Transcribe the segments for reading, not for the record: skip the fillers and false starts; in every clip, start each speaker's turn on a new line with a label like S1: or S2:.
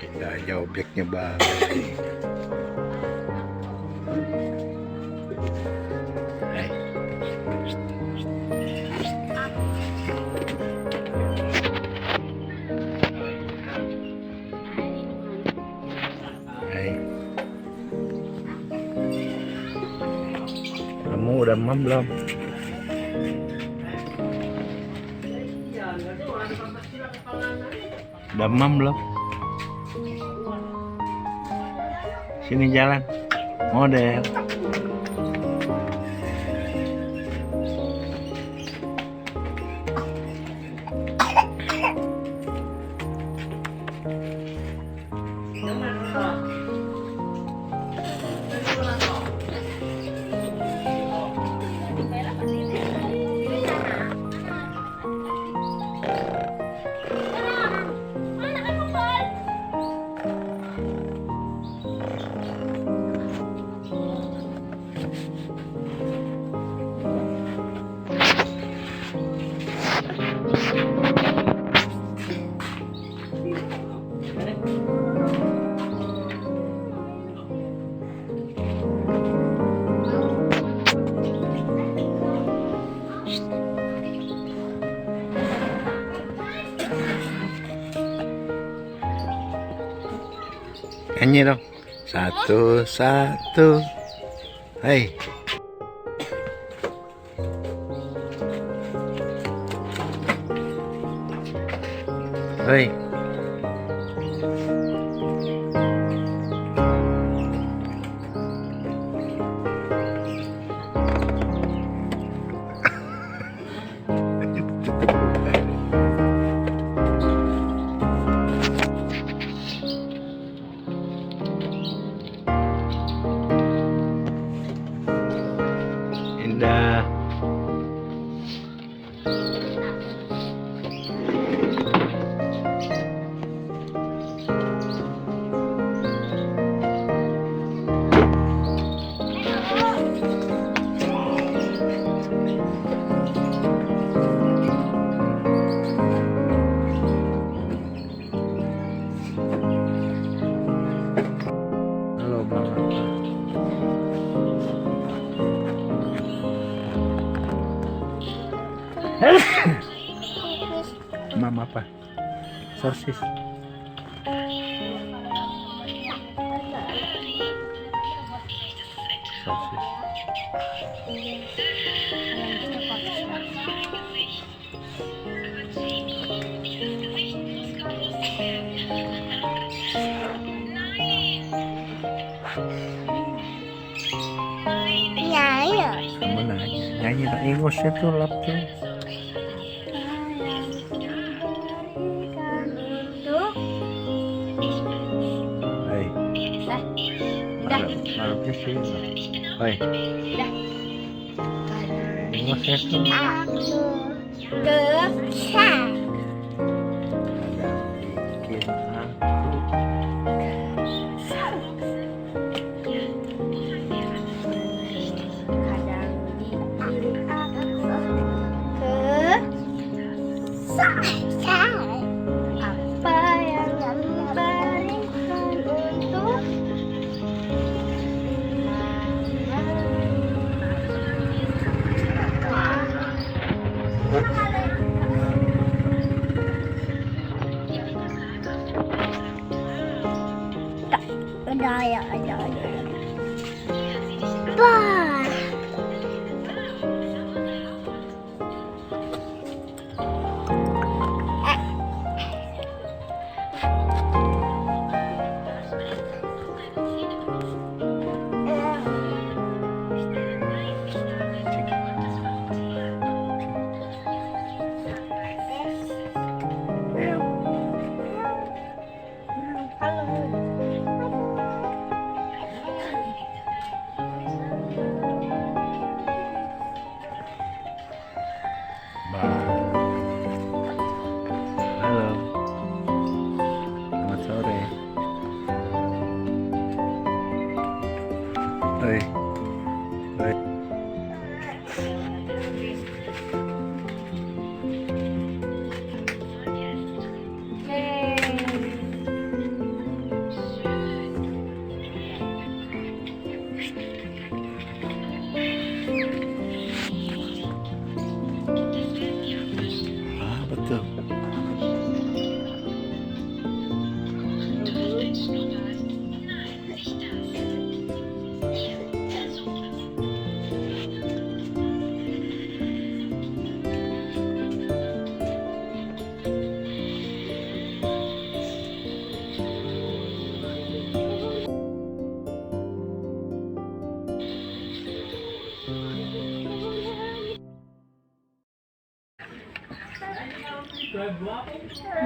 S1: Indahnya objeknya banget nih. Hai. Hai. Kamu udah mam belum? Udah mam belum? Sini jalan, model. Nyanyi dong. Satu, satu. Hai. Hai. Indah. Halo Bang. Mam apa? Sosis. Sosis. Kamu nanya, nyanyi dong. Ingosnya tuh lap tuh. Hai. Marupnya sih. Hai. Ingosnya tuh. Ada bikin aku.
S2: Apa yang memberikan untuk udah ya ada. Bah.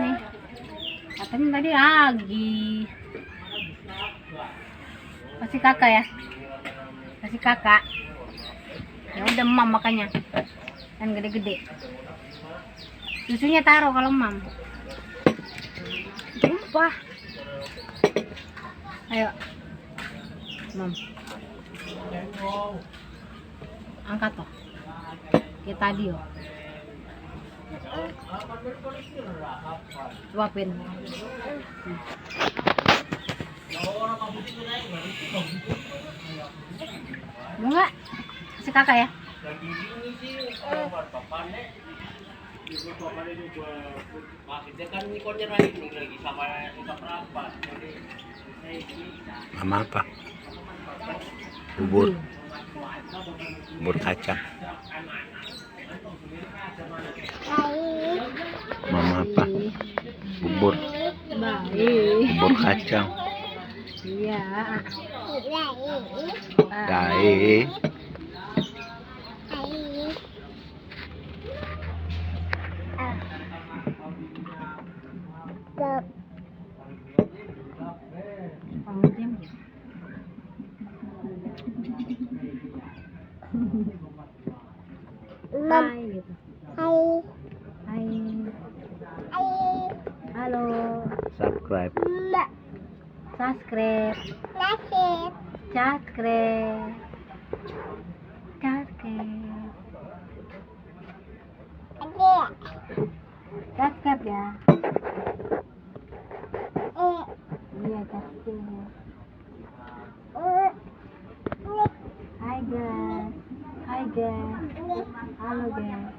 S3: Nih. Katanya tadi lagi. Kasih kakak ya. Kasih kakak. Ya udah mam makanya. Kan gede-gede. Susunya taruh kalau mam. Sumpah. Ayo. Mam. Angkat toh. Kayak tadi yo. Suapin. Mau nggak? Kasih kakak ya.
S1: Mama apa? Bubur. Bubur kacang. Mama apa? Bubur.
S3: Baik.
S1: Bubur kacang.
S3: Iya.
S1: Dae.
S3: Hai gitu.
S2: Hai.
S3: Hai. Halo.
S1: Subscribe.
S3: Subscribe.
S2: Nasib.
S3: Subscribe. Subscribe.
S2: Ada.
S3: Subscribe ya.
S2: Eh.
S3: Iya, subscribe. Hai guys. Hai guys. Halo guys.